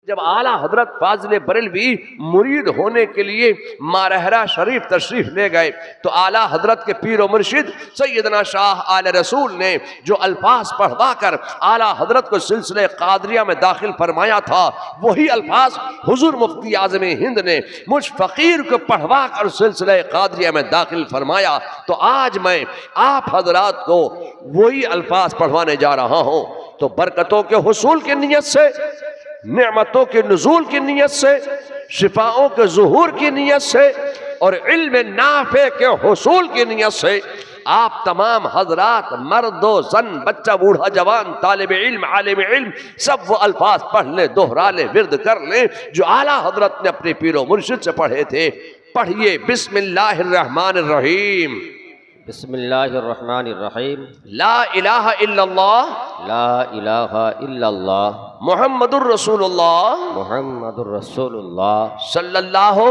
जब आला हजरत फाजिल बरेलवी मुरीद होने के लिए मारहरा शरीफ तशरीफ ले गए तो आला हजरत के पीर और मुर्शिद सैयदना शाह आले रसूल ने जो अल्फाज पढ़वा कर आला हजरत को सिलसिले कादरिया में दाखिल फरमाया था, वही अल्फाज हुजूर मुफ्ती आज़म हिंद ने मुझ फकीर को पढ़वा कर सिलसिले कादरिया में दाखिल फरमाया। तो आज मैं आप हजरात को वही अल्फाज पढ़वाने जा रहा हूँ। तो बरकतों के हुसूल की नीयत से, नेमतों के नुज़ूल की नीयत से, शिफाओं के ज़ुहूर की नीयत से और इल्म नाफे के हुसूल की नीयत से आप तमाम हजरात, मर्दो जन, बच्चा बूढ़ा जवान, तालिब इल्म, आलिम इल्म, सब वो अल्फाज पढ़ ले, दोहरा ले, विर्द कर ले जो आला हजरत ने अपने पीरो मुर्शिद से पढ़े थे। पढ़िए बिस्मिल्लाहिर्रहमानिर्रहीम। बिस्मिल्लाहिर्रहमानिर्रहीम। ला इलाहा इल्लल्लाह, ला इलाहा इल्लल्लाह, मुहम्मदुर रसूलुल्लाह, मुहम्मदुर रसूलुल्लाह, सल्लल्लाहु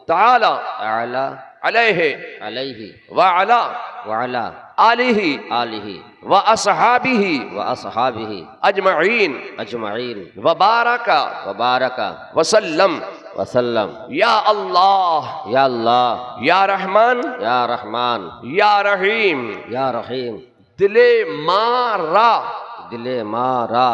ताला ताला अलैहि अलैहि व अला व अला आलिहि आलिहि व असहाबिहि व अस्हाबिहि अजमईन अजमईन व बारका व बारका वसल्लम। वसल्लम। या अल्लाह, या अल्लाह, या रहमान, या रहमान, या रहीम। या रहीम। दिले मारा दिले मारा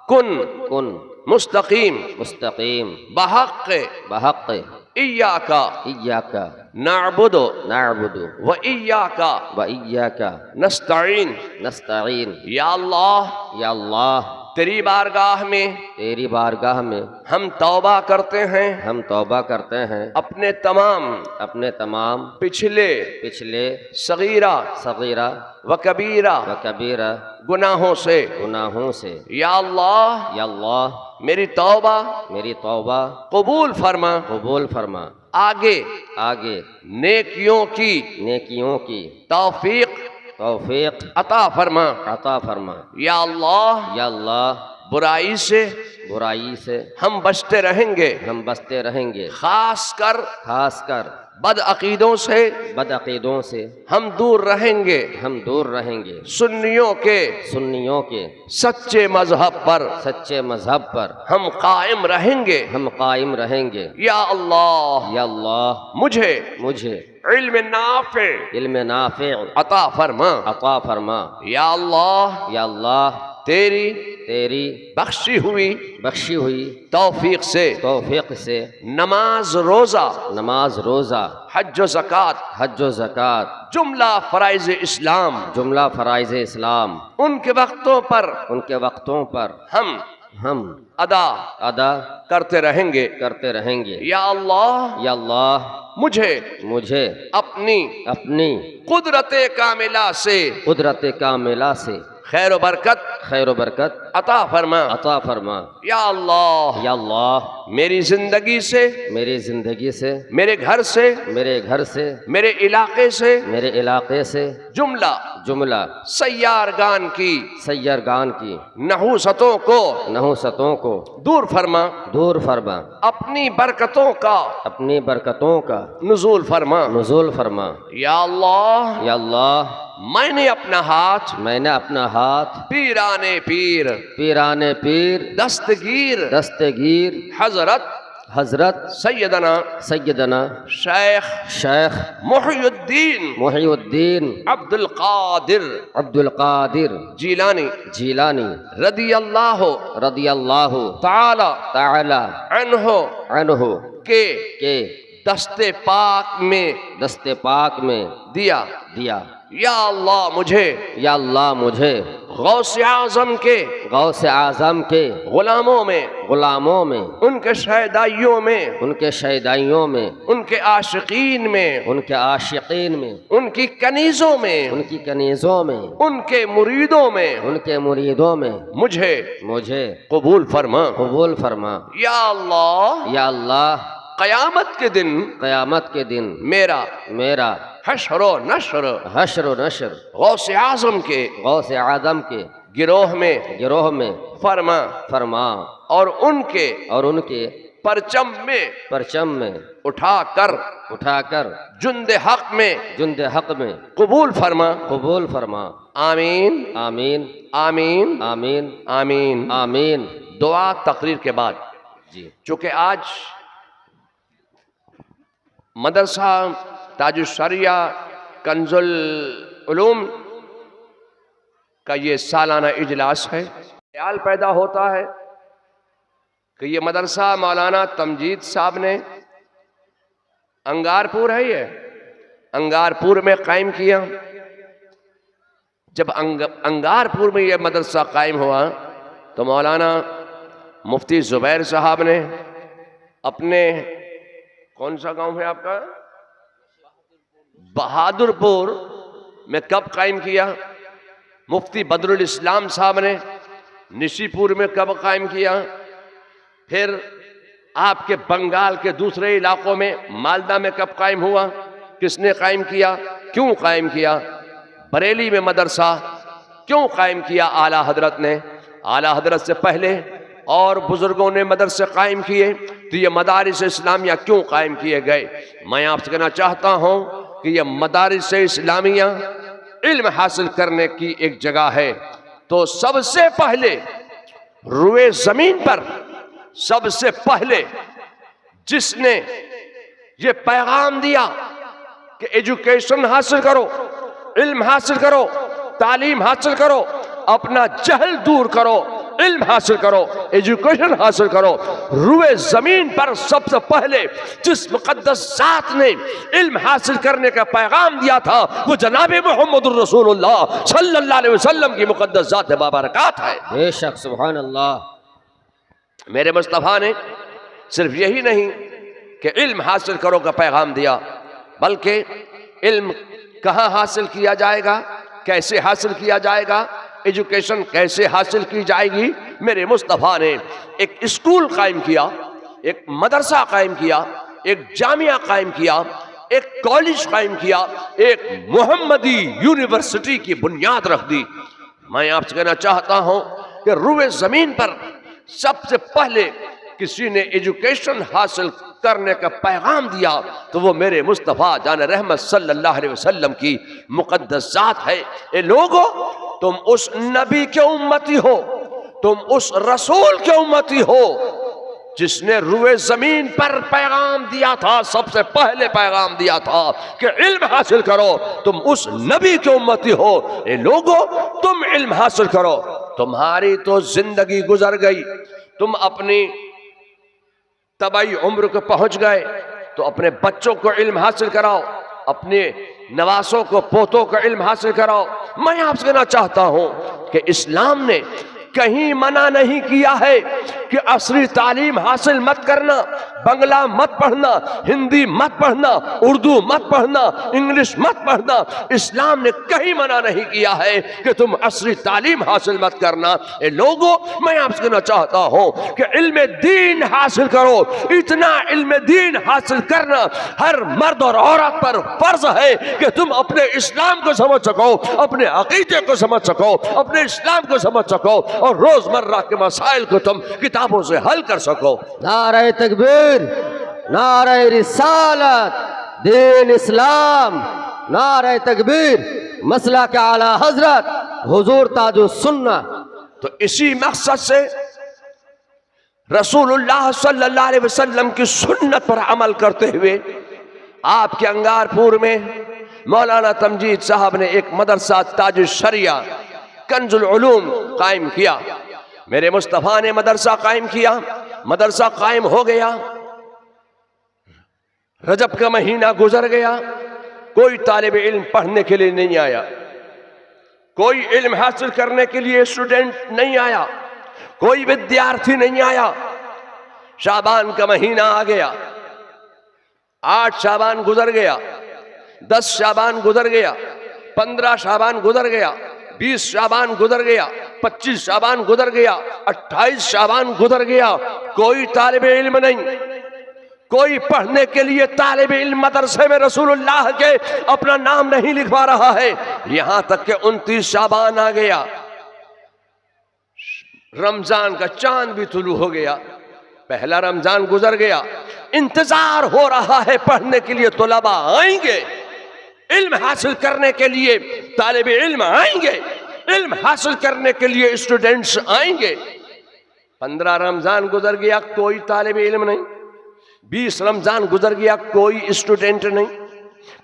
कुन कुन मुस्तकीम मुस्तकीम बहक़ बहक़ इय्याका इय्याका नअबुदु नअबुदु व इय्याका व इय्याका नस्तईन। नस्तईन। या अल्लाह, या अल्लाह, तेरी बारगाह में तेरी बारगाह में हम तौबा करते हैं, हम तौबा करते हैं अपने तमाम पिछले सगीरा सगीरा व कबीरा व कबीरा गुनाहों से। या अल्लाह, या अल्लाह, मेरी तौबा मेरी तौबा कबूल फरमा। कबूल फरमा। आगे आगे नेकियों की तौफीक अता फरमा। या अल्लाह, या अल्लाह, बुराई से हम बचते रहेंगे, खासकर बदअकीदों से हम दूर रहेंगे। सुन्नियों के सच्चे मजहब पर हम कायम रहेंगे। या अल्लाह, या अल्लाह, मुझे इल्म नाफे अता फरमा। या अल्लाह, या अल्लाह, तेरी बख्शी हुई तौफीक से नमाज रोजा हज व ज़कात जुमला फराइज़ इस्लाम उनके वक्तों पर हम अदा करते रहेंगे। या अल्लाह, या अल्लाह, मुझे अपनी कुदरते कामिला से खैर व बरकत अता फरमा। या अल्लाह, या अल्लाह, मेरी जिंदगी से, मेरे घर से, मेरे इलाके से जुमला सैयारगान की नहुसतों को दूर फरमा। अपनी बरकतों का नुज़ूल फरमा। या अल्लाह, या अल्लाह, मैंने अपना हाथ पीराने पीर दस्तगीर हजरत सैयदना शेख मुहियुद्दीन अब्दुल कादिर जीलानी रदियल्लाहु ताला अन्हु के दस्ते पाक में दिया। या अल्लाह, मुझे गौसे आज़म के गुलामों में उनके शैदाइयों में उनके आशिकीन में उनकी कनीज़ों में उनके मुरीदों में मुझे कबूल फरमा। या अल्लाह, क़यामत के दिन मेरा हश्र व नश्र गौसे आज़म के गिरोह में फरमा और उनके परचम में उठाकर जुंदे हक में कबूल फरमा। आमीन आमीन आमीन आमीन आमीन। आमीन। दुआ तकरीर के बाद जी। चूंकि आज मदरसा ताजुल शरिया कंजुल उलूम का ये सालाना इजलास है। ख्याल पैदा होता है कि ये मदरसा मौलाना तमजीद साहब ने अंगारपुर है, ये अंगारपुर में कायम किया। जब अंगारपुर में ये मदरसा कायम हुआ तो मौलाना मुफ्ती जुबैर साहब ने अपने, कौन सा गांव है आपका, बहादुरपुर में कब कायम किया? मुफ्ती बदरुल इस्लाम साहब ने निशीपुर में कब कायम किया? फिर आपके बंगाल के दूसरे इलाकों में मालदा में कब कायम हुआ? किसने कायम किया? क्यों कायम किया? बरेली में मदरसा क्यों कायम किया आला हजरत ने? आला हजरत से पहले और बुजुर्गों ने मदरसे कायम किए, तो ये मदारिस इस्लामिया क्यों कायम किए गए? मैं आपसे कहना चाहता हूँ कि ये मदारिस इस्लामिया इल्म हासिल करने की एक जगह है। तो सबसे पहले रुए जमीन पर सबसे पहले जिसने ये पैगाम दिया कि एजुकेशन हासिल करो, इल्म हासिल करो, तालीम हासिल करो, अपना जहल दूर करो, इल्म हासिल करो, एजुकेशन हासिल करो, रुए जमीन पर सबसे पहले जिस मुकद्दस जात ने इल्म हासिल करने का पैगाम दिया था वो जनाब मोहम्मद रसूलुल्लाह सल्लल्लाहु अलैहि वसल्लम की मुकद्दस जात बाबरकात है। बेशक, सुभान अल्लाह। मेरे मुस्तफ़ा ने सिर्फ यही नहीं कि इल्म हासिल करो का पैगाम दिया, बल्कि इल्म कहाँ हासिल किया जाएगा, कैसे हासिल किया जाएगा, एजुकेशन कैसे हासिल की जाएगी। मेरे मुस्तफ़ा ने एक स्कूल कायम किया, एक मदरसा कायम किया, एक जामिया कायम किया, एक कॉलेज कायम किया, एक मोहम्मदी यूनिवर्सिटी की बुनियाद रख दी। मैं आपसे कहना चाहता हूं कि रुए जमीन पर सबसे पहले किसी ने एजुकेशन हासिल करने का पैगाम दिया तो वो मेरे मुस्तफ़ा जान रहमत सल्लल्लाहु अलैहि वसल्लम की मुकद्दस जात है। ए लोगो, तुम उस नबी के उम्मती हो, तुम उस रसूल के उम्मती हो जिसने रुए जमीन पर पैगाम दिया था, सबसे पहले पैगाम दिया था कि इल्म हासिल करो। तुम उस नबी के उम्मती हो। ए लोगो, तुम इल्म हासिल करो। तुम्हारी तो जिंदगी गुजर गई, तुम अपनी तबाई उम्र को पहुंच गए, तो अपने बच्चों को इल्म हासिल कराओ, अपने नवासों को, पोतों को इल्म हासिल कराओ। मैं आपसे कहना चाहता हूं कि इस्लाम ने कहीं मना नहीं किया है कि असली तालीम हासिल मत करना, बंगला मत पढ़ना, हिंदी मत पढ़ना, उर्दू मत पढ़ना, इंग्लिश मत पढ़ना। इस्लाम ने कहीं मना नहीं किया है कि तुम असली तालीम हासिल मत करना। ए लोगों, मैं आपसे कहना चाहता हूं कि इल्म दीन हासिल करो। इतना इल्म दीन हासिल करना हर मर्द और औरत पर फर्ज है कि तुम अपने इस्लाम को समझ सको, अपने अकीदे को समझ सको, अपने इस्लाम को समझ सको और रोजमर्रा के मसाइल को तुम किताबों से हल कर सको। नारे तकबीर, नारे रिसालत, दीन इस्लाम, नारे तकबीर, मसला के आला हजरत हुजूर ताजु सुन्ना। तो इसी मकसद से रसूलुल्लाह सल्लल्लाहु अलैहि वसल्लम की सुन्नत पर अमल करते हुए आपके अंगारपुर में मौलाना तमजीद साहब ने एक मदरसा ताजुल शरिया कंजुल उलूम कायम किया। मेरे मुस्तफ़ा ने मदरसा कायम किया, मदरसा कायम हो गया, रजब का महीना गुजर गया, कोई तालिब इल्म पढ़ने के लिए नहीं आया, कोई इल्म हासिल करने के लिए स्टूडेंट नहीं आया, कोई विद्यार्थी नहीं आया। शाबान का महीना आ गया, 8 शाबान गुजर गया, 10 शाबान गुजर गया, 15 शाबान गुजर गया, 20 शाबान गुजर गया, 25 शाबान गुजर गया, 28 शाबान गुजर गया। कोई तालिब इल्म नहीं, कोई पढ़ने के लिए तालिब इल्म मदरसे में रसूलुल्लाह के अपना नाम नहीं लिखवा रहा है। यहां तक कि 29 शाबान आ गया, रमजान का चांद भी तुलू हो गया, पहला रमजान गुजर गया, इंतजार हो रहा है पढ़ने के लिए तलबा आएंगे, इल्म हासिल करने के लिए तालिब इल्म आएंगे, इल्म हासिल करने के लिए स्टूडेंट्स आएंगे। 15 रमजान गुजर गया, कोई तालिब इल्म नहीं। 20 रमजान गुजर गया, कोई स्टूडेंट नहीं।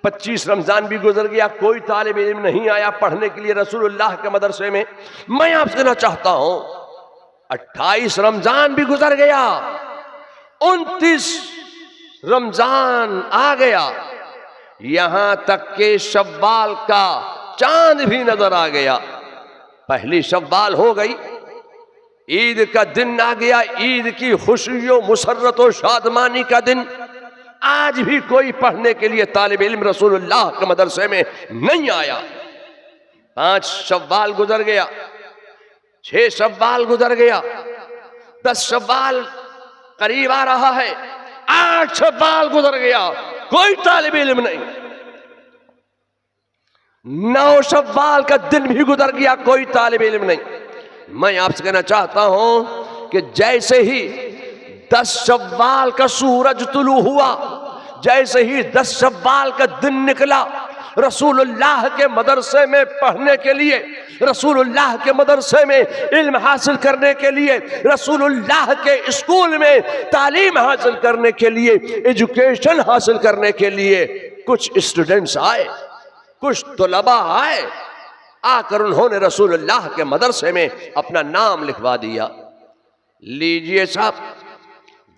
25 रमजान भी गुजर गया, कोई तालिब इल्म नहीं आया पढ़ने के लिए रसूलुल्लाह के मदरसे में। मैं आपसे कहना चाहता हूं 28 रमजान भी गुजर गया, 29 रमजान आ गया, यहां तक के शव्वाल का चांद भी नजर आ गया। पहली शव्वाल हो गई, ईद का दिन आ गया, ईद की खुशियों मुसर्रत और शादमानी का दिन। आज भी कोई पढ़ने के लिए तालिब इल्म रसूलुल्लाह के मदरसे में नहीं आया। 5 शव्वाल गुजर गया, 6 शव्वाल गुजर गया, 10 शव्वाल करीब आ रहा है, 8 शव्वाल गुजर गया, कोई तालिब इल्म नहीं। 9 शव्वाल का दिन भी गुजर गया, कोई तालिब इल्म नहीं। मैं आपसे कहना चाहता हूं कि जैसे ही 10 शव्वाल का सूरज तुलू हुआ, जैसे ही 10 शव्वाल का दिन निकला, रसूलुल्लाह के मदरसे में पढ़ने के लिए, रसूलुल्लाह के मदरसे में इल्म हासिल करने के लिए, रसूलुल्लाह के स्कूल में तालीम हासिल करने के लिए, एजुकेशन हासिल करने के लिए कुछ स्टूडेंट्स आए, कुछ तलबा आए। आकर उन्होंने रसूलुल्लाह के मदरसे में अपना नाम लिखवा दिया। लीजिए साहब,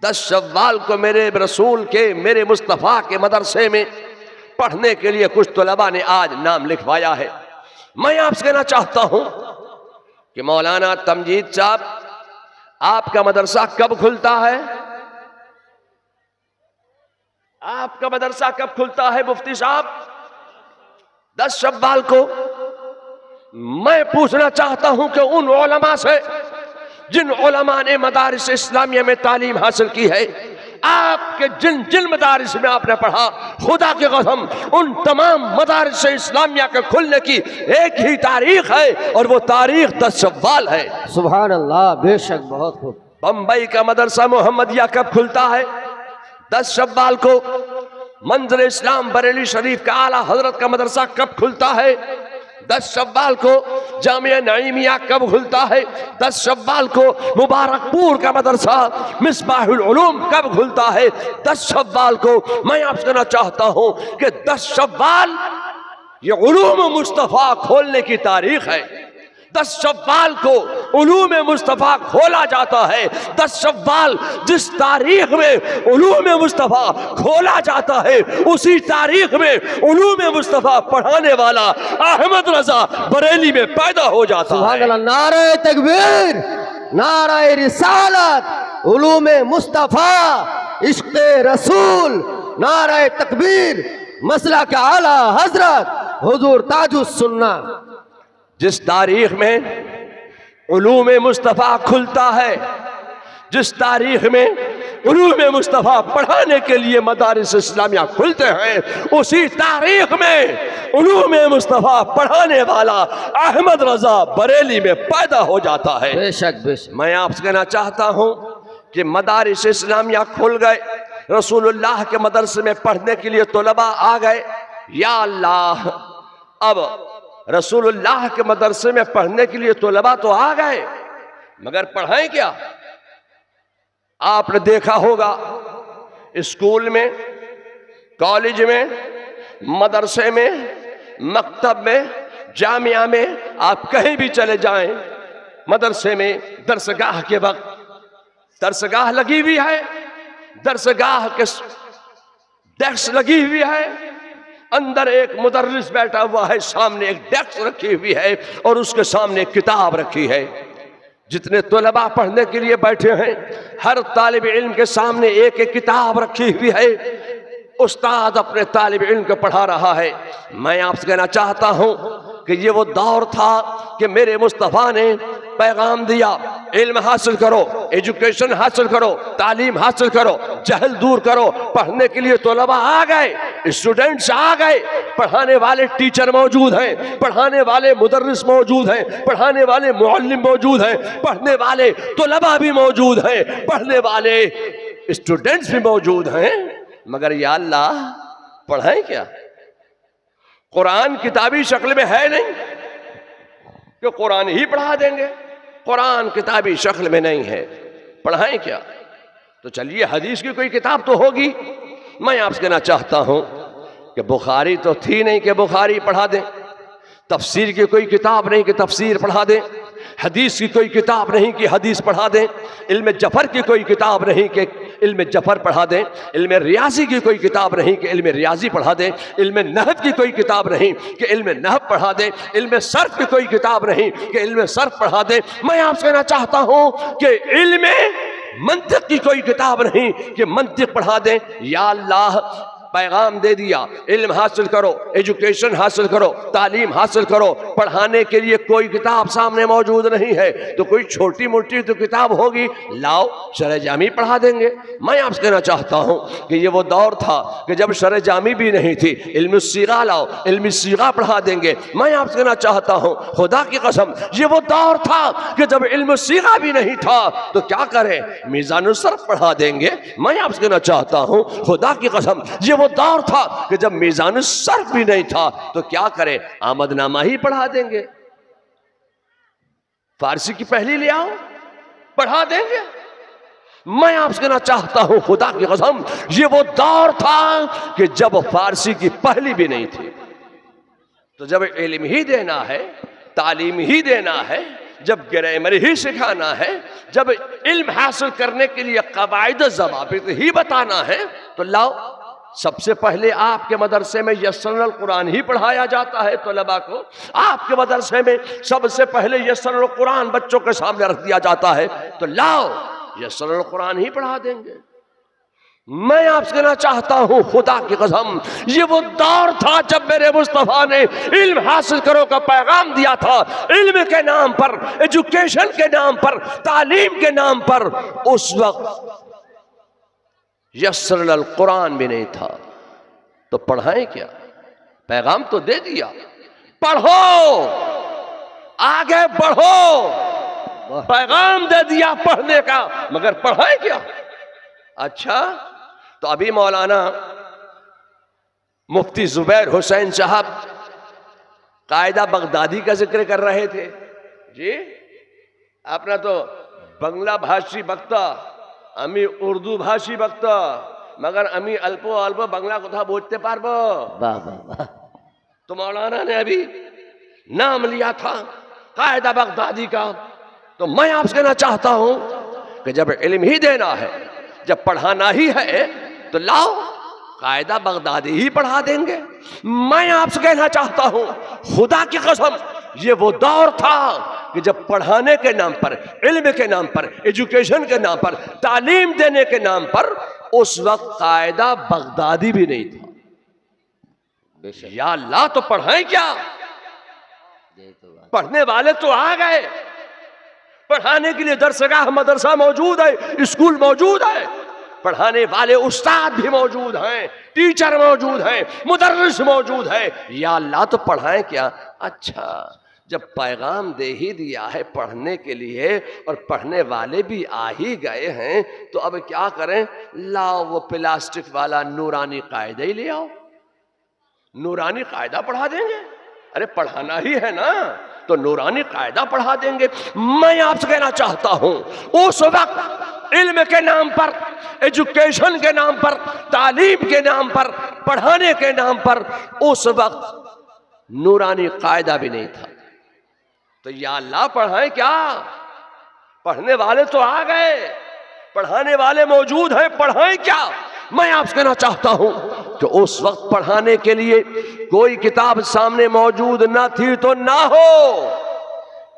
10 शव्वाल को मेरे रसूल के, मेरे मुस्तफ़ा के मदरसे में पढ़ने के लिए कुछ तलबा ने आज नाम लिखवाया है। मैं आपसे कहना चाहता हूं कि मौलाना तमजीद साहब, आपका मदरसा कब खुलता है? आपका मदरसा कब खुलता है मुफ्ती साहब? 10 शव्वाल को। मैं पूछना चाहता हूं कि उन उलमा से जिन उलमा ने मदारिस इस्लामिया में तालीम हासिल की है, आपके जिन जिन मदारिस में आपने पढ़ा, खुदा की कसम उन तमाम मदारिस इस्लामिया के खुलने की एक ही तारीख है और वो तारीख 10 शव्वाल है। सुभान अल्लाह, बेशक, बहुत खूब। बंबई का मदरसा मोहम्मदिया कब खुलता है? 10 शव्वाल को। मंजर इस्लाम बरेली शरीफ का आला हजरत का मदरसा कब खुलता है? 10 शव्वाल को। जामिया नईमिया कब खुलता है? 10 शव्वाल को। मुबारकपुर का मदरसा मिसबाहुल उलूम कब खुलता है? 10 शव्वाल को। मैं आपसे कहना चाहता हूं कि 10 शव्वाल ये उलूम मुस्तफा खोलने की तारीख है। 10 शव्वाल को उलूम मुस्तफा खोला जाता है। 10 शव्वाल जिस तारीख में उलूम मुस्तफा खोला जाता है, उसी तारीख में उलूम मुस्तफा पढ़ाने वाला अहमद रजा बरेली में पैदा हो जाता है। सुभान अल्लाह, नारे तकबीर, नारे रिसालत, उलूम मुस्तफा, इश्क़ रसूल, नारे तकबीर, मसला के आला हजरत हुजूर ताजुस सुन्ना। जिस तारीख में उलूम मुस्तफ़ा खुलता है, जिस तारीख में उलूम मुस्तफ़ा पढ़ाने के लिए मदारिस इस्लामिया खुलते हैं, उसी तारीख में उलूम मुस्तफ़ा पढ़ाने वाला अहमद रजा बरेली में पैदा हो जाता है। बेशक बेशक। मैं मैं आपसे कहना चाहता हूं कि मदारिस इस्लामिया खुल गए, रसूलुल्लाह के मदरसे में पढ़ने के लिए तलबा आ गए। या अल्लाह, अब रसूलुल्लाह के मदरसे में पढ़ने के लिए तलबा तो आ गए, मगर पढ़ाएं क्या? आपने देखा होगा स्कूल में, कॉलेज में, मदरसे में, मकतब में, जामिया में, आप कहीं भी चले जाएं, मदरसे में दरसगाह के वक्त दरसगाह लगी हुई है, दरसगाह के डेस्क लगी हुई है, अंदर एक मुदर्रिस बैठा हुआ है, सामने एक डेस्क रखी हुई है और उसके सामने एक किताब रखी है। जितने तलबा पढ़ने के लिए बैठे हैं, हर तालिब इल्म के सामने एक एक किताब रखी हुई है। उस्ताद अपने तालिब इल्म को पढ़ा रहा है। मैं आपसे कहना चाहता हूं कि ये वो दौर था कि मेरे मुस्तफ़ा ने पैगाम दिया, इल्म हासिल करो, एजुकेशन हासिल करो, तालीम हासिल करो, जहल दूर करो। पढ़ने के लिए तलबा आ गए, स्टूडेंट्स आ गए, पढ़ाने वाले टीचर मौजूद हैं, पढ़ाने वाले मुदर्रिस मौजूद हैं, पढ़ाने वाले मुअल्लिम मौजूद हैं, पढ़ने वाले तुलबा भी मौजूद हैं, पढ़ने वाले स्टूडेंट्स भी मौजूद हैं। मगर या अल्लाह पढ़ाएं क्या? कुरान किताबी शक्ल में है नहीं कि कुरान ही पढ़ा देंगे, कुरान किताबी शक्ल में नहीं है, पढ़ाएं क्या? तो चलिए हदीस की कोई किताब तो होगी। मैं आपसे कहना चाहता हूं कि बुखारी तो थी नहीं कि बुखारी पढ़ा दें, तफसीर की कोई किताब नहीं कि तफसीर पढ़ा दें, हदीस की कोई किताब नहीं कि हदीस पढ़ा दें, इल्म जफर की कोई किताब नहीं कि इल्म जफर पढ़ा दें, इल्म रियाजी की कोई किताब नहीं कि इल्म रियाजी पढ़ा दें, इल्म नहव की कोई किताब नहीं कि इल्म नहव पढ़ा दें, इल्म सर्फ की कोई किताब नहीं कि इल्म सर्फ पढ़ा दें। मैं आपसे कहना चाहता हूं कि इल्म मंतिक की कोई किताब नहीं कि मंतिक पढ़ा दें। या अल्लाह पैगाम दे दिया, इल्म हासिल करो, एजुकेशन हासिल करो, तालीम हासिल करो, पढ़ाने के लिए कोई किताब सामने मौजूद नहीं है तो कोई छोटी मोटी तो किताब होगी, लाओ शरह जामी पढ़ा देंगे। मैं आपसे कहना चाहता हूँ कि ये वो दौर था कि जब शरह जामी भी नहीं थी, इल्म सीगा लाओ, इल्म सीगा पढ़ा देंगे। मैं आपसे कहना चाहता हूँ खुदा की कसम ये वो दौर था कि जब इल्म सीगा भी नहीं था तो क्या करें, मीज़ानुल सर्फ पढ़ा देंगे। मैं आपसे कहना चाहता हूँ खुदा की कसम ये वो दौर था कि जब मीज़ानुल सर्फ भी नहीं था तो क्या करें, आमदनामा ही पढ़ा देंगे। फारसी की पहली ले आओ, पढ़ा देंगे। मैं आपसे कहना चाहता हूं खुदा की कसम ये वो दौर था कि जब फारसी की पहली भी नहीं थी। तो जब इल्म ही देना है, तालीम ही देना है, जब ग्रामर ही सिखाना है, जब इल्म हासिल करने के लिए कवायद ज़वाबित ही बताना है तो लाओ सबसे पहले आपके मदरसे में यस्सरुल कुरान ही पढ़ाया जाता है तलबा को। आपके मदरसे में सबसे पहले यस्सरुल कुरान बच्चों के सामने रख दिया जाता है तो लाओ यस्सरुल कुरान ही पढ़ा देंगे। मैं आपसे कहना चाहता हूं खुदा की कसम ये वो दौर था जब मेरे मुस्तफा ने इल्म हासिल करो का पैगाम दिया था। इल्म के नाम पर, एजुकेशन के नाम पर, तालीम के नाम पर उस वक्त यस्सरुल कुरान भी नहीं था तो पढ़ाएं क्या? पैगाम तो दे दिया, पढ़ो, आगे बढ़ो, पैगाम दे दिया पढ़ने का, मगर पढ़ाएं क्या? अच्छा तो अभी मौलाना मुफ्ती जुबैर हुसैन साहब कायदा बगदादी का जिक्र कर रहे थे जी। अपना तो बंगला भाषी वक्ता, আমি উর্দু ভাষী বক্তা, मगर আমি अल्प अल्प बांग्ला कथा बोलते पारबो। वाह वाह वाह। तो मौलाना ने अभी नाम लिया था कायदा बगदादी का। तो मैं आपसे कहना चाहता हूं कि जब इल्म ही देना है, जब पढ़ाना ही है तो लाओ कायदा बगदादी ही पढ़ा देंगे। मैं आपसे कहना चाहता हूं खुदा की कसम ये वो दौर था कि जब पढ़ाने के नाम पर, इल्म के नाम पर, एजुकेशन के नाम पर, तालीम देने के नाम पर उस वक्त कायदा बगदादी भी नहीं था। या अल्लाह तो पढ़ाएं क्या? पढ़ने वाले तो आ गए, पढ़ाने के लिए दरसगाह मदरसा मौजूद है, स्कूल मौजूद है, पढ़ाने वाले उस्ताद भी मौजूद हैं, टीचर मौजूद हैं, मुदर्रिस मौजूद है। या अल्लाह तो पढ़ाएं क्या? अच्छा जब पैगाम दे ही दिया है पढ़ने के लिए और पढ़ने वाले भी आ ही गए हैं तो अब क्या करें? लाओ वो प्लास्टिक वाला नूरानी कायदा ही ले आओ, नूरानी कायदा पढ़ा देंगे। अरे पढ़ाना ही है ना तो नूरानी कायदा पढ़ा देंगे। मैं आपसे कहना चाहता हूं उस वक्त इल्म के नाम पर, एजुकेशन के नाम पर, तालीम के नाम पर, पढ़ाने के नाम पर उस वक्त नूरानी कायदा भी नहीं था। तो या अल्लाह पढ़ाएं क्या? पढ़ने वाले तो आ गए, पढ़ाने वाले मौजूद हैं, पढ़ाएं क्या? मैं आपसे कहना चाहता हूं कि उस वक्त पढ़ाने के लिए कोई किताब सामने मौजूद ना थी तो ना हो,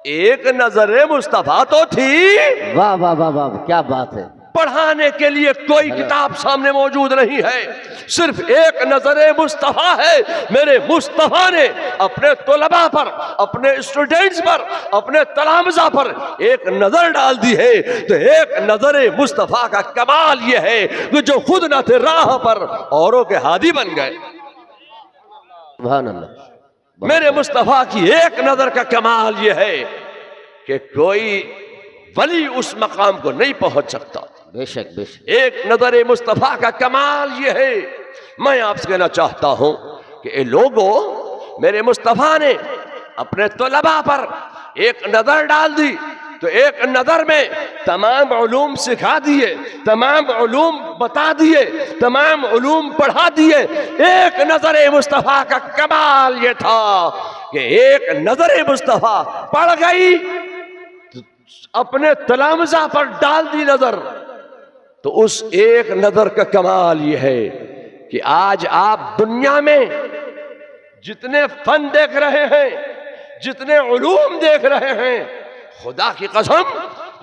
एक नजरे मुस्तफा तो थी। वाह वाह वाह वाह, क्या बात है। पढ़ाने के लिए कोई किताब सामने मौजूद नहीं है, सिर्फ एक नजरे मुस्तफा है। मेरे मुस्तफा ने अपने तुलबा पर, अपने स्टूडेंट्स पर, अपने तलामजा पर एक नजर डाल दी है। तो एक नजरे मुस्तफा का कमाल यह है कि जो खुद न थे राह पर औरों के हादी बन गए। सुभान अल्लाह। मेरे मुस्तफा की एक नजर का कमाल यह है कि कोई वली उस मकाम को नहीं पहुंच सकता। बेशक बेशक। एक नजर मुस्तफा का कमाल यह है। मैं आपसे कहना चाहता हूं कि ए लोगों, मेरे मुस्तफा ने अपने तलबा पर एक नजर डाल दी तो एक नजर में तमाम उलूम सिखा दिए, तमाम उलूम बता दिए, तमाम उलूम पढ़ा दिए। एक नजर मुस्तफा का कमाल ये था कि एक नजर मुस्तफा पड़ गई तो अपने तलामजा पर डाल दी नजर। तो उस एक नजर का कमाल ये है कि आज आप दुनिया में जितने फन देख रहे हैं, जितने उलूम देख रहे हैं, खुदा की कसम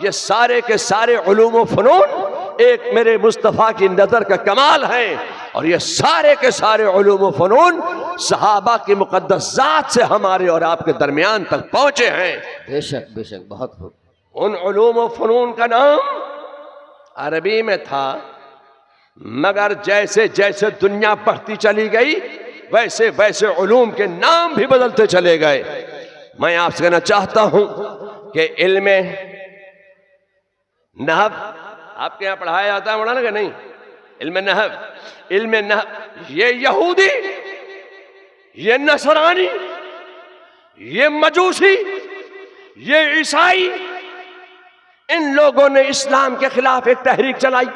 ये सारे के सारे उलूम व फनून एक मेरे मुस्तफ़ा की नज़र का कमाल है। और ये सारे के सारे उलूम व फनून सहाबा की मुक़द्दस ज़ात से हमारे और आपके दरमियान तक पहुँचे हैं। बेशक बेशक, बहुत खूब। उन उलूम व फनून का नाम अरबी में था, मगर जैसे जैसे दुनिया बढ़ती चली गई वैसे वैसे उलूम के नाम भी बदलते चले गए। मैं आपसे कहना चाहता हूं कि इल्म नहव आपके यहाँ पढ़ाया जाता है पढ़ाना कि नहीं? इल्म नहव ये यहूदी, ये नसरानी, ये मजूसी, ये ईसाई, इन लोगों ने इस्लाम के खिलाफ एक तहरीक चलाई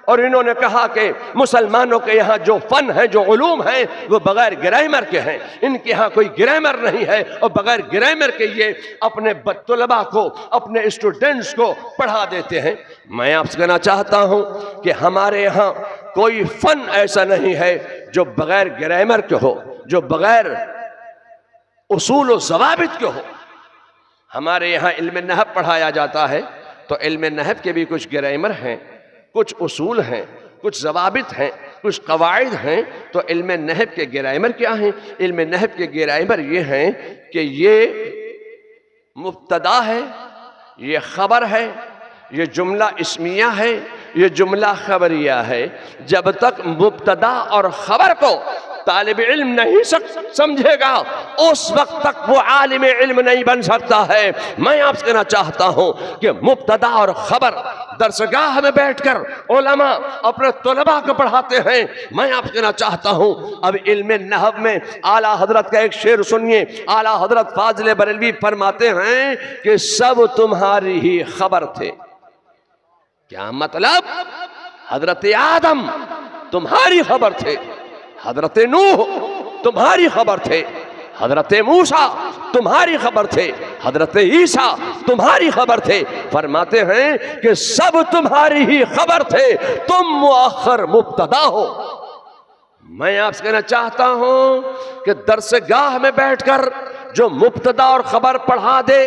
और इन्होंने कहा कि मुसलमानों के यहाँ जो फन है, जो उलूम है, वो बगैर ग्रामर के हैं। इनके यहाँ कोई ग्रामर नहीं है और बगैर ग्रामर के ये अपने तलबा को, अपने स्टूडेंट्स को पढ़ा देते हैं। मैं आपसे कहना चाहता हूँ कि हमारे यहाँ कोई फन ऐसा नहीं है जो बगैर ग्रामर के हो, जो बगैर उसूल व ज़वाबित के हो। हमारे यहाँ इल्म नहव पढ़ाया जाता है तो इल्म नहव के भी कुछ ग्रामर हैं, कुछ उसूल हैं, कुछ ज़वाबित हैं, कुछ कवाइद हैं। तो इल्म नहव के ग्रामर क्या हैं? इल्म नहव के ग्रामर ये हैं कि ये मुब्तदा है, ये ख़बर है, ये जुमला इस्मिया है, ये जुमला खबरिया है। जब तक मुब्तदा और ख़बर को तालिब इल्म नहीं समझेगा उस वक्त तक वो आलिम इल्म नहीं बन सकता है। मैं आपसे कहना चाहता हूँ कि मुब्तदा और ख़बर दरसगाह में बैठकर उलमा अपने तलबा को पढ़ाते हैं। मैं आपसे कहना चाहता हूँ अब इल्म नहव में आला हजरत का एक शेर सुनिए। आला हजरत फाजिल बरेलवी फरमाते हैं कि सब तुम्हारी ही खबर थे। क्या मतलब? हजरत आदम तुम्हारी खबर थे, हजरत नूह तुम्हारी खबर थे, हजरत मूसा तुम्हारी खबर थे, हजरत ईसा तुम्हारी खबर थे। फरमाते हैं कि सब तुम्हारी ही खबर थे, तुम मुअख्खर मुब्तदा हो। मैं आपसे कहना चाहता हूं कि दरसगाह में बैठकर जो मुब्तदा और खबर पढ़ा दे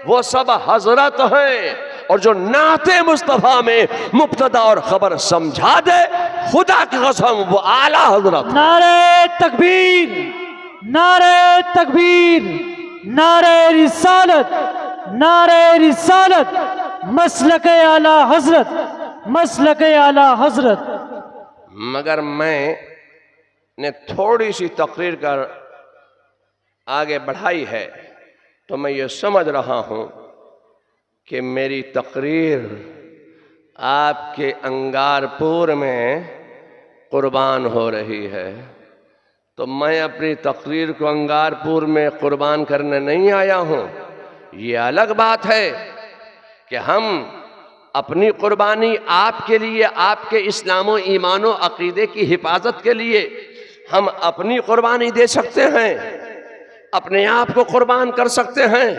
वो सब हजरत हैं, और जो नाते मुस्तफा में मुब्तदा और खबर समझा दे, खुदा की कसम वो आला हजरत। नारे तकबीर, नारे तकबीर, नारे रिसालत, नारे रिसालत, मसलक आला हजरत, मसलक आला हजरत। मगर मैं ने थोड़ी सी तकरीर कर आगे बढ़ाई है तो मैं ये समझ रहा हूँ कि मेरी तकरीर आपके अंगारपुर में कुर्बान हो रही है। तो मैं अपनी तकरीर को अंगारपुर में कुर्बान करने नहीं आया हूँ। ये अलग बात है कि हम अपनी कुर्बानी आपके लिए, आपके इस्लाम ईमान व अक़ीदे की हिफाजत के लिए हम अपनी कुर्बानी दे सकते हैं, अपने आप को कुर्बान कर सकते हैं,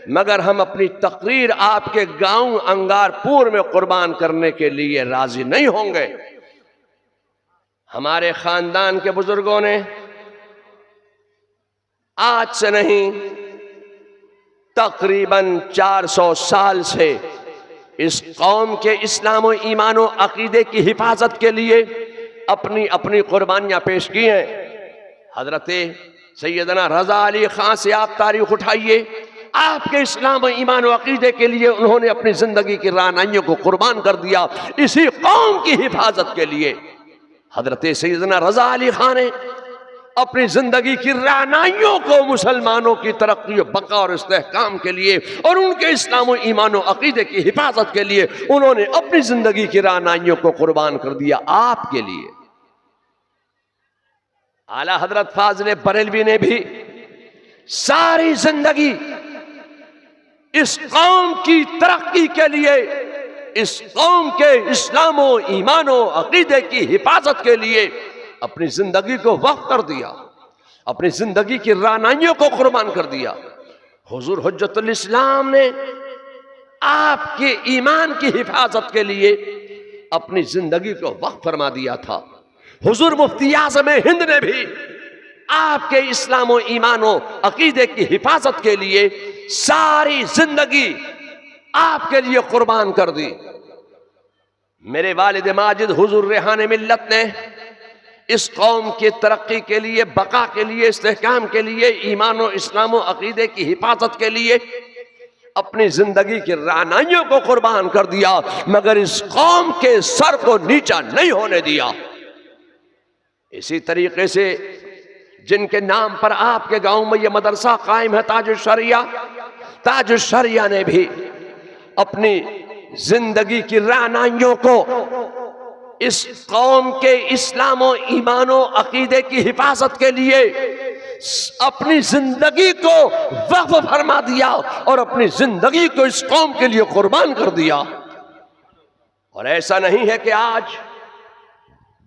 मगर हम अपनी तकरीर आपके गांव अंगारपुर में कुर्बान करने के लिए राजी नहीं होंगे। हमारे खानदान के बुजुर्गों ने आज से नहीं तकरीबन 400 साल से इस कौम के इस्लाम व ईमान व अक़ीदे की हिफाजत के लिए अपनी अपनी कुर्बानियां पेश की हैं। हजरत सैयदना रज़ा अली खां से आप तारीख उठाइए, आपके इस्लाम व ईमान व अक़ीदे के लिए उन्होंने अपनी ज़िंदगी की रानाइयों को कुर्बान कर दिया इसी कौम की हिफाजत के लिए। हजरत सैयदना रज़ा अली खां ने अपनी जिंदगी की रानाइयों को मुसलमानों की तरक्की, बका और इस्तेहकाम के लिए और उनके इस्लाम और ईमान और अकीदे की हिफाजत के लिए उन्होंने अपनी जिंदगी की रानाइयों को कुर्बान कर दिया आपके लिए। आला हजरत फाजिल बरेलवी ने भी सारी जिंदगी इस कौम की तरक्की के लिए, इस कौम के इस्लाम और ईमान और अकीदे की हिफाजत के लिए अपनी जिंदगी को वक्फ कर दिया, अपनी जिंदगी की रानाइयों को कुर्बान कर दिया। हुजूर हुज्जतुल इस्लाम ने आपके ईमान की हिफाजत के लिए अपनी जिंदगी को वक्फ फरमा दिया था। हुजूर मुफ्ती आज़म हिंद ने भी आपके इस्लाम और ईमान और अकीदे की हिफाजत के लिए सारी जिंदगी आपके लिए कुर्बान कर दी। मेरे वालिद माजिद हुजूर रेहान मिल्लत ने इस कौम की तरक्की के लिए, बका के लिए, इस्तेहकाम के लिए, ईमान और इस्लाम और अकीदे की हिफाजत के लिए अपनी जिंदगी की रानाइयों को कुर्बान कर दिया, मगर इस कौम के सर को नीचा नहीं होने दिया। इसी तरीके से जिनके नाम पर आपके गांव में यह मदरसा कायम है, ताजुश शरिया ने भी अपनी जिंदगी की रानाइयों को इस कौम के इस्लाम और ईमान और अकीदे की हिफाजत के लिए अपनी जिंदगी को वक्फ फरमा दिया और अपनी जिंदगी को इस कौम के लिए कुर्बान कर दिया। और ऐसा नहीं है कि आज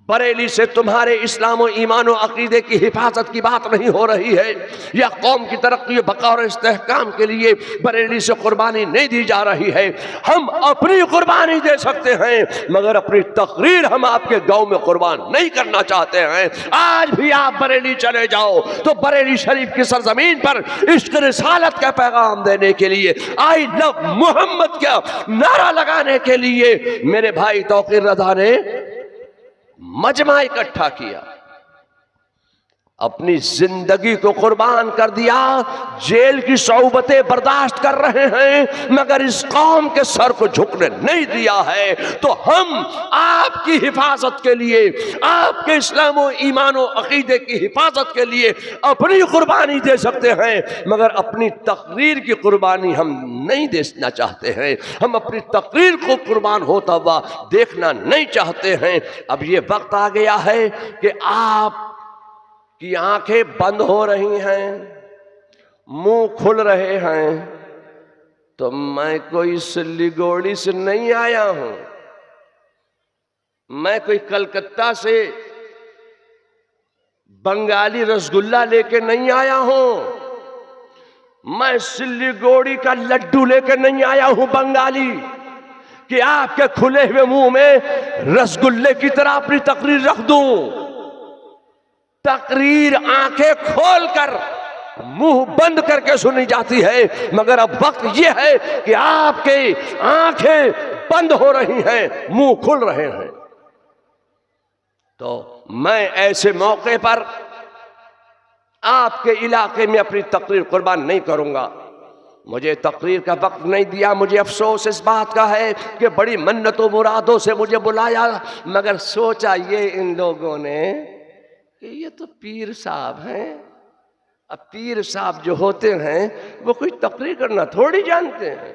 बरेली से तुम्हारे इस्लाम और ईमान और अकीदे की हिफाजत की बात नहीं हो रही है, या कौम की तरक्की, बका और इस्तेहकाम के लिए बरेली से कुर्बानी नहीं दी जा रही है। हम अपनी कुर्बानी दे सकते हैं, मगर अपनी तकरीर हम आपके गांव में कुर्बान नहीं करना चाहते हैं। आज भी आप बरेली चले जाओ तो बरेली शरीफ की सरजमीन पर इश्क रिसालत का पैगाम देने के लिए, आई लव मोहम्मद का नारा लगाने के लिए मेरे भाई तौकीर रजा ने मजमा इकट्ठा किया, अपनी जिंदगी को कुर्बान कर दिया। जेल की सौबतें बर्दाश्त कर रहे हैं, मगर इस कौम के सर को झुकने नहीं दिया है। तो हम आपकी हिफाजत के लिए, आपके इस्लाम और ईमान और अकीदे की हिफाजत के लिए अपनी कुर्बानी दे सकते हैं, मगर अपनी तकरीर की कुर्बानी हम नहीं देना चाहते हैं। हम अपनी तकरीर को कुर्बान होता हुआ देखना नहीं चाहते हैं। अब ये वक्त आ गया है कि आप की आंखें बंद हो रही हैं, मुंह खुल रहे हैं। तो मैं कोई सिल्लीगोड़ी से नहीं आया हूं, मैं कोई कलकत्ता से बंगाली रसगुल्ला लेके नहीं आया हूं, मैं सिल्लीगोड़ी का लड्डू लेके नहीं आया हूं बंगाली, कि आपके खुले हुए मुंह में रसगुल्ले की तरह अपनी तकरीर रख दूं। तकरीर आंखें खोलकर, मुंह बंद करके सुनी जाती है, मगर अब वक्त यह है कि आपके आंखें बंद हो रही हैं, मुंह खुल रहे हैं। तो मैं ऐसे मौके पर आपके इलाके में अपनी तकरीर कुर्बान नहीं करूंगा। मुझे तकरीर का वक्त नहीं दिया। मुझे अफसोस इस बात का है कि बड़ी मन्नतों मुरादों से मुझे बुलाया, मगर सोचा ये इन लोगों ने कि ये तो पीर साहब हैं। अब पीर साहब जो होते हैं वो कोई तकरीर करना थोड़ी जानते हैं,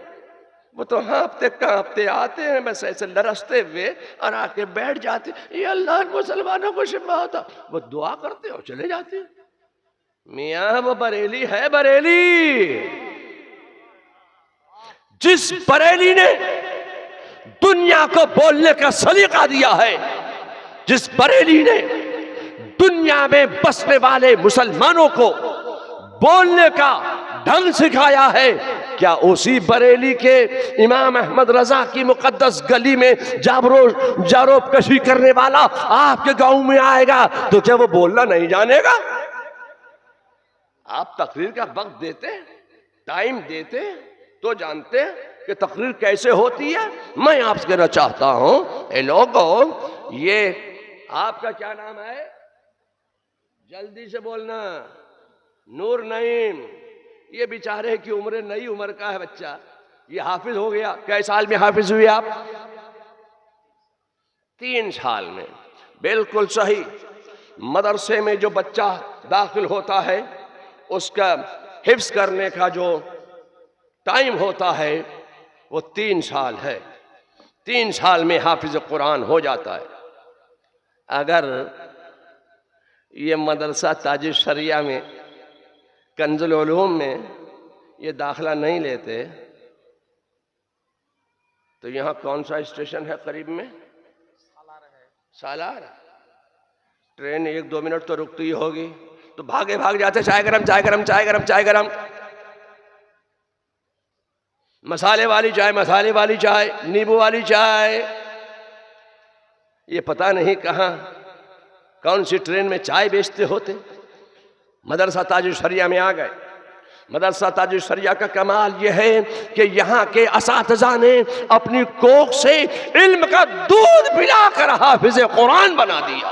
वो तो हाँफते कांपते आते हैं बस ऐसे लरसते हुए और आके बैठ जाते, ये अल्लाह मुसलमानों को शिफा होता, वो दुआ करते और चले जाते। मियाँ वो बरेली है, बरेली, जिस बरेली ने दुनिया को बोलने का सलीका दिया है, जिस बरेली ने दुनिया में बसने वाले मुसलमानों को बोलने का ढंग सिखाया है, क्या उसी बरेली के इमाम अहमद रजा की मुकद्दस गली में जारोब कशी करने वाला आपके गांव में आएगा तो क्या वो बोलना नहीं जानेगा? आप तकरीर का वक्त देते, टाइम देते तो जानते कि तकरीर कैसे होती है। मैं आपसे कहना चाहता हूं, ए लोगों, ये आपका क्या नाम है? जल्दी से बोलना। नूर नईम, ये बेचारे की उम्र नई उम्र का है बच्चा, ये हाफिज हो गया। कै साल में हाफिज हुए आप? 3 साल में। बिल्कुल सही। मदरसे में जो बच्चा दाखिल होता है उसका हिफ्ज़ करने का जो टाइम होता है वो 3 साल है। 3 साल में हाफिज़ कुरान हो जाता है। अगर ये मदरसा ताजुल शरिया में, कंजुल उलूम में ये दाखिला नहीं लेते तो यहाँ कौन सा स्टेशन है करीब में? सालार। ट्रेन 1-2 मिनट तो रुकती ही होगी, तो भागे भाग जाते, चाय गरम चाय गरम चाय गरम चाय गरम, मसाले वाली चाय मसाले वाली चाय, नींबू वाली चाय। ये पता नहीं कहाँ कौन सी ट्रेन में चाय बेचते होते। मदरसा ताजुल शरिया में आ गए। मदरसा ताजुल शरिया का कमाल यह है कि यहाँ के असातिज़ा ने अपनी कोख से इल्म का दूध पिलाकर हाफिज़ कुरान बना दिया।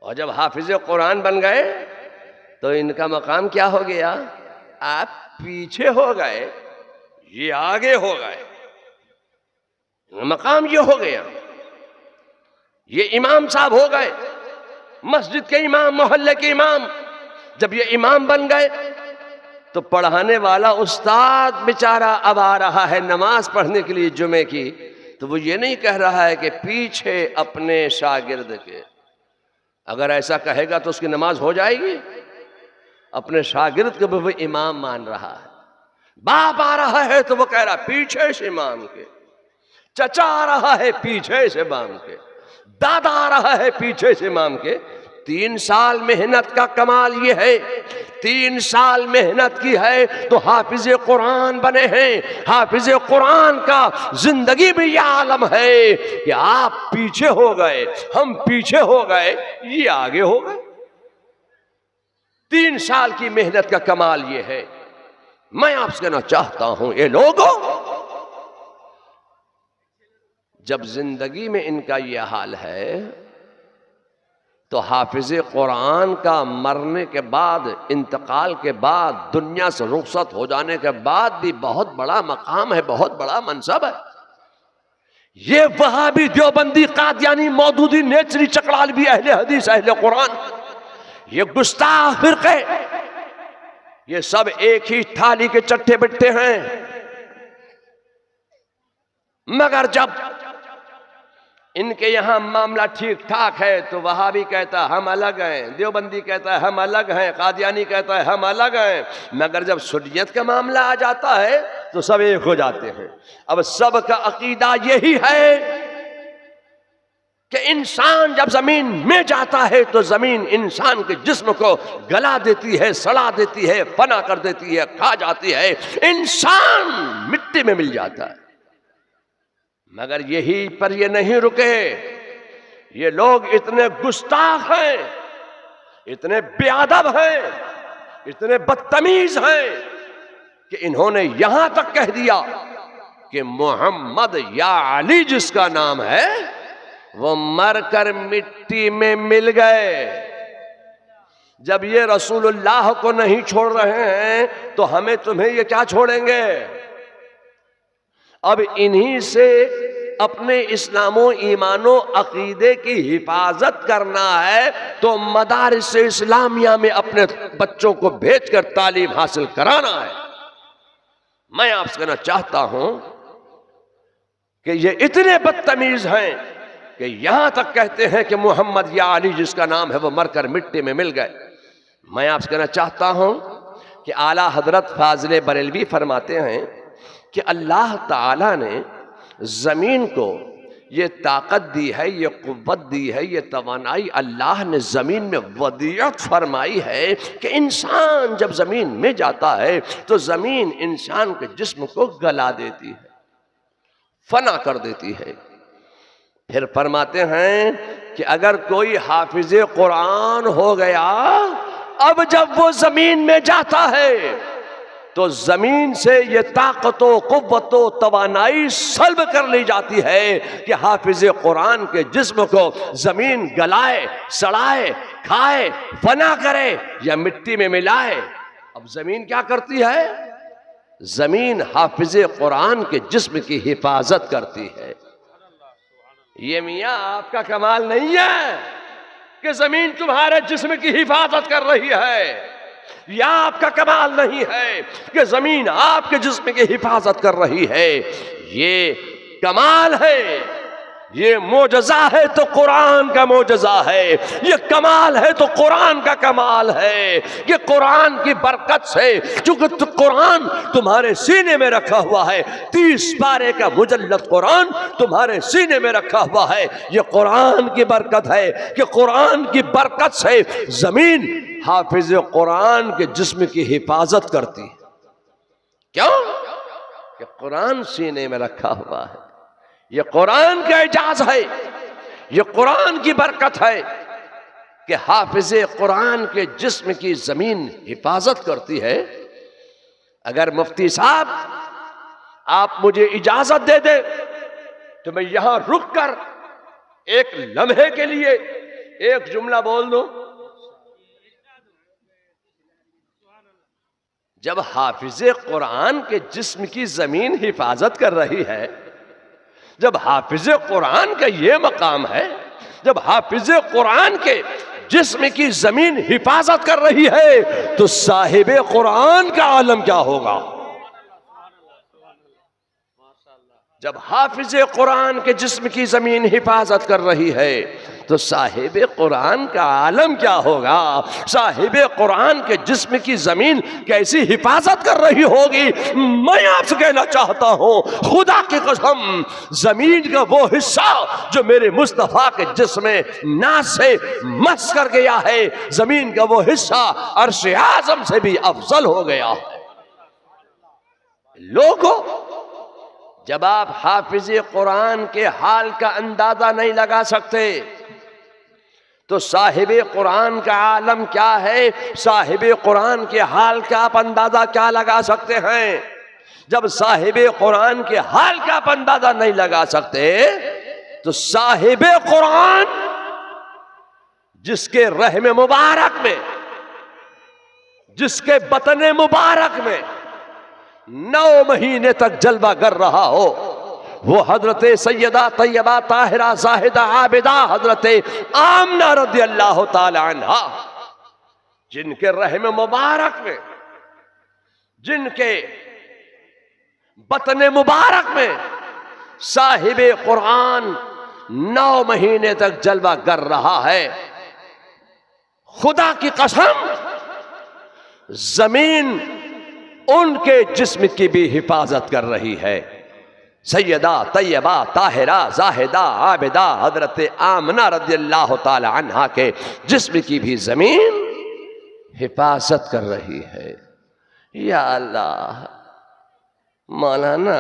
और जब हाफिज़ कुरान बन गए तो इनका मकाम क्या हो गया? आप पीछे हो गए, ये आगे हो गए। मकाम ये हो गया, ये इमाम साहब हो गए, मस्जिद के इमाम, मोहल्ले के इमाम। जब ये इमाम बन गए तो पढ़ाने वाला उस्ताद बेचारा अब आ रहा है नमाज पढ़ने के लिए जुमे की, तो वो ये नहीं कह रहा है कि पीछे अपने शागिर्द के। अगर ऐसा कहेगा तो उसकी नमाज हो जाएगी। अपने शागिर्द को भी वो इमाम मान रहा है। बाप आ रहा है तो वो कह रहा पीछे से इमाम के, चचा आ रहा है पीछे से इमाम के, दादा आ रहा है पीछे से इमाम के। 3 साल मेहनत का कमाल ये है, 3 साल मेहनत की है तो हाफिज़ कुरान बने हैं। हाफिज़ कुरान का जिंदगी भी यह आलम है कि आप पीछे हो गए, हम पीछे हो गए, ये आगे हो गए। 3 साल की मेहनत का कमाल ये है। मैं आपसे कहना चाहता हूं, ये लोगों, जब जिंदगी में इनका यह हाल है तो हाफिज़ कुरान का मरने के बाद, इंतकाल के बाद, दुनिया से रुखसत हो जाने के बाद भी बहुत बड़ा मकाम है, बहुत बड़ा मनसब है। ये वहाबी, देवबंदी, कादियानी, मौदूदी, नेचरी, चकड़ालवी, अहले हदीस, अहले कुरान, ये गुस्ताख फिरके, ये सब एक ही थाली के चट्टे बिट्टे हैं। मगर जब इनके यहां मामला ठीक ठाक है तो वहाबी कहता है हम अलग हैं, देवबंदी कहता है हम अलग हैं, कादियानी कहता है हम अलग हैं। मगर जब सुन्नियत का मामला आ जाता है तो सब एक हो जाते हैं। अब सबका अकीदा यही है कि इंसान जब जमीन में जाता है तो जमीन इंसान के जिस्म को गला देती है, सड़ा देती है, फना कर देती है, खा जाती है, इंसान मिट्टी में मिल जाता है। मगर यही पर ये नहीं रुके। ये लोग इतने गुस्ताख हैं, इतने बेअदब हैं, इतने बदतमीज हैं कि इन्होंने यहां तक कह दिया कि मोहम्मद या अली जिसका नाम है वो मरकर मिट्टी में मिल गए। जब ये रसूलुल्लाह को नहीं छोड़ रहे हैं तो हमें तुम्हें ये क्या छोड़ेंगे? अब इन्हीं से अपने इस्लामो ईमानो अकीदे की हिफाजत करना है तो मदारिस इस्लामिया में अपने बच्चों को भेजकर तालीम हासिल कराना है। मैं आपसे कहना चाहता हूं कि ये इतने बदतमीज हैं कि यहां तक कहते हैं कि मोहम्मद या अली जिसका नाम है वो मरकर मिट्टी में मिल गए। मैं आपसे कहना चाहता हूं कि आला हजरत फाजिल बरेलवी फरमाते हैं कि अल्लाह ताला ने ज़मीन को ये ताकत दी है, ये कुव्वत दी है, ये तवानाई अल्लाह ने ज़मीन में वदियत फरमाई है कि इंसान जब ज़मीन में जाता है तो ज़मीन इंसान के जिस्म को गला देती है, फना कर देती है। फिर फरमाते हैं कि अगर कोई हाफिज़े कुरान हो गया, अब जब वो ज़मीन में जाता है तो जमीन से ये ताकतों, कुव्वतों, तवानाई सल्ब कर ली जाती है कि हाफिज़े कुरान के जिस्म को जमीन गलाए, सड़ाए, खाए, फना करे या मिट्टी में मिलाए। अब जमीन क्या करती है? जमीन हाफिज़े कुरान के जिस्म की हिफाजत करती है। ये मियाँ आपका कमाल नहीं है कि जमीन तुम्हारे जिस्म की हिफाजत कर रही है। यह आपका कमाल नहीं है कि जमीन आपके जिस्म की हिफाजत कर रही है, ये कमाल है, ये मोजज़ा है तो कुरान का मोजज़ा है, ये कमाल है तो कुरान का कमाल है कि कुरान की बरकत से, चूंकि कुरान तुम्हारे सीने में रखा हुआ है, 30 पारे का मुजल्लद कुरान तुम्हारे सीने में रखा हुआ है, ये कुरान की बरकत है कि कुरान की बरकत से जमीन हाफिज कुरान के जिस्म की हिफाजत करती है। क्यों? कि कुरान सीने में रखा हुआ है। ये कुरान का एजाज है, ये कुरान की बरकत है कि हाफिज कुरान के जिस्म की जमीन हिफाजत करती है। अगर मुफ्ती साहब आप मुझे इजाजत दे दे तो मैं यहां रुक कर एक लम्हे के लिए एक जुमला बोल दूं। जब हाफिज कुरान के जिस्म की जमीन हिफाजत कर रही है, जब हाफिज कुरान का ये मकाम है, जब हाफिज कुरान के जिस्म की जमीन हिफाजत कर रही है, तो साहिब कुरान का आलम क्या होगा? जब हाफिज कुरान के जिस्म की जमीन हिफाजत कर रही है तो साहिब कुरान का आलम क्या होगा? साहिब कुरान के जिस्म की जमीन कैसी हिफाजत कर रही होगी? मैं आपसे कहना चाहता हूं, खुदा की कसम, जमीन का वो हिस्सा जो मेरे मुस्तफा के जिस्म नास से मस कर गया है, जमीन का वो हिस्सा अर्श आजम से भी अफजल हो गया है। लोगों, जब आप हाफिज कुरान के हाल का अंदाजा नहीं लगा सकते तो साहिब कुरान का आलम क्या है, साहिब कुरान के हाल का आप अंदाजा क्या लगा सकते हैं? जब साहिब कुरान के हाल का आप अंदाजा नहीं लगा सकते तो साहिब कुरान जिसके रहम मुबारक में, जिसके बतन मुबारक में 9 महीने तक जलवा कर रहा हो, वो हजरत सैयदा तैयबा ताहिरा जाहिदा आबिदा हजरत आमना रज़ियल्लाहु ताला अन्हा, जिनके रहम मुबारक में, जिनके बतन मुबारक में साहिब कुरान 9 महीने तक जलवा कर रहा है, खुदा की कसम जमीन उनके जिस्म की भी हिफाजत कर रही है। सैयदा तैयबा ताहिरा जाहिदा आबिदा हजरत आमना रज़ियल्लाहु ताला अन्हा के जिस्म की भी जमीन हिफाजत कर रही है। या अल्लाह, मौलाना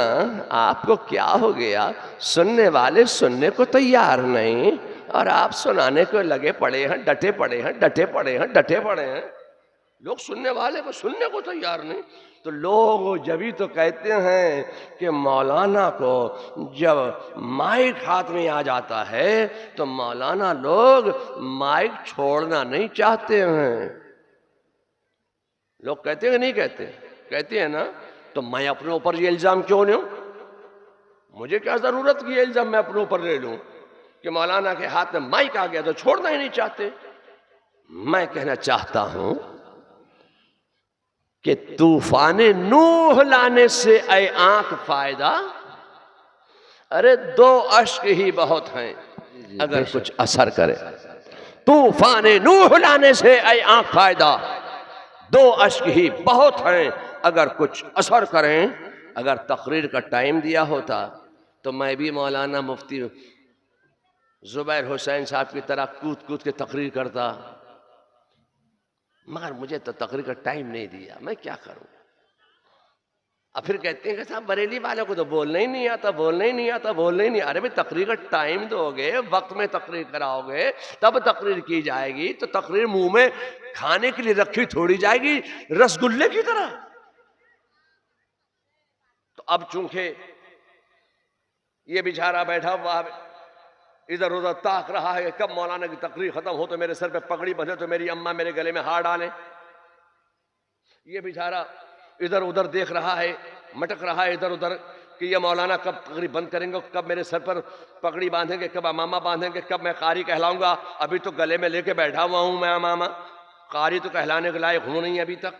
आपको क्या हो गया? सुनने वाले सुनने को तैयार नहीं और आप सुनाने को लगे पड़े हैं, डटे पड़े हैं, डटे पड़े हैं, डटे पड़े हैं। लोग सुनने वाले को सुनने को तैयार नहीं, तो लोग जब ही तो कहते हैं कि मौलाना को जब माइक हाथ में आ जाता है तो मौलाना लोग माइक छोड़ना नहीं चाहते हैं। लोग कहते हैं नहीं कहते? कहते हैं ना। तो मैं अपने ऊपर ये इल्जाम क्यों लूं? मुझे क्या जरूरत की इल्जाम मैं अपने ऊपर ले लूं कि मौलाना के हाथ में माइक आ गया तो छोड़ना ही नहीं चाहते। मैं कहना चाहता हूं कि तूफाने नूह लाने से ऐ आंख फायदा, अरे 2 अश्क ही बहुत हैं अगर कुछ असर करे। तूफाने नूह लाने से ऐ आंख फायदा, 2 अश्क ही बहुत हैं अगर कुछ असर करें। अगर तकरीर का टाइम दिया होता तो मैं भी मौलाना मुफ्ती जुबैर हुसैन साहब की तरह कूद कूद के तकरीर करता, मगर मुझे तो तकरीर का टाइम नहीं दिया, मैं क्या करूं? अब फिर कहते हैं कि साहब बरेली वालों को तो बोलना ही नहीं आता, बोलना ही नहीं आता, बोलना ही नहीं। अरे भाई, तकरीर का टाइम दोगे, वक्त में तकरीर कराओगे तब तकरीर की जाएगी। तो तकरीर मुंह में खाने के लिए रखी थोड़ी जाएगी रसगुल्ले की तरह। तो अब चूंकि ये बेचारा बैठा हुआ इधर उधर ताक रहा है कब मौलाना की तकरीर खत्म हो तो मेरे सर पे पगड़ी बंधे तो मेरी अम्मा मेरे गले में हार डाले। ये बेचारा इधर उधर देख रहा है, मटक रहा है इधर उधर कि ये मौलाना कब तकरीर बंद करेंगे, कब मेरे सर पर पगड़ी बांधेंगे, कब अमामा बांधेंगे, कब मैं कारी कहलाऊंगा। अभी तो गले में लेके बैठा हुआ हूं मैं अमामा, कारी तो कहलाने के लायक हूं नहीं अभी तक।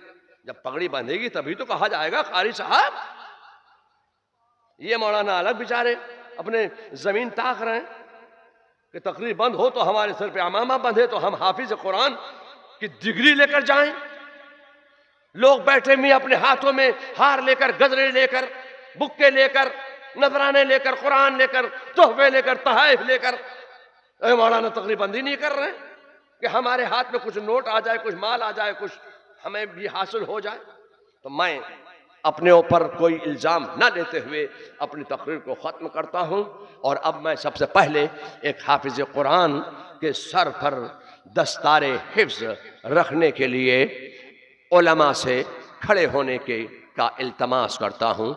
जब पगड़ी बांधेगी तभी तो कहा जाएगा कारी साहब। ये मौलाना अलग बेचारे अपने जमीन ताक रहे हैं कि तकरीर बंद हो तो हमारे सर पे अमामा बंधे तो हम हाफिज कुरान की डिग्री लेकर जाएं। लोग बैठे में अपने हाथों में हार लेकर, गजरे लेकर, बुक्के लेकर, नजराने लेकर, कुरान लेकर, तोहफे लेकर, तहाइफ लेकर, मौलाना तकरीर बंद ही नहीं कर रहे हैं कि हमारे हाथ में कुछ नोट आ जाए, कुछ माल आ जाए, कुछ हमें भी हासिल हो जाए। तो मैं अपने ऊपर कोई इल्ज़ाम न लेते हुए अपनी तकरीर को ख़त्म करता हूँ। और अब मैं सबसे पहले एक हाफिज़ कुरान के सर पर दस्तारे हिफ्ज़ रखने के लिए उलमा से खड़े होने का इल्तमास करता हूँ।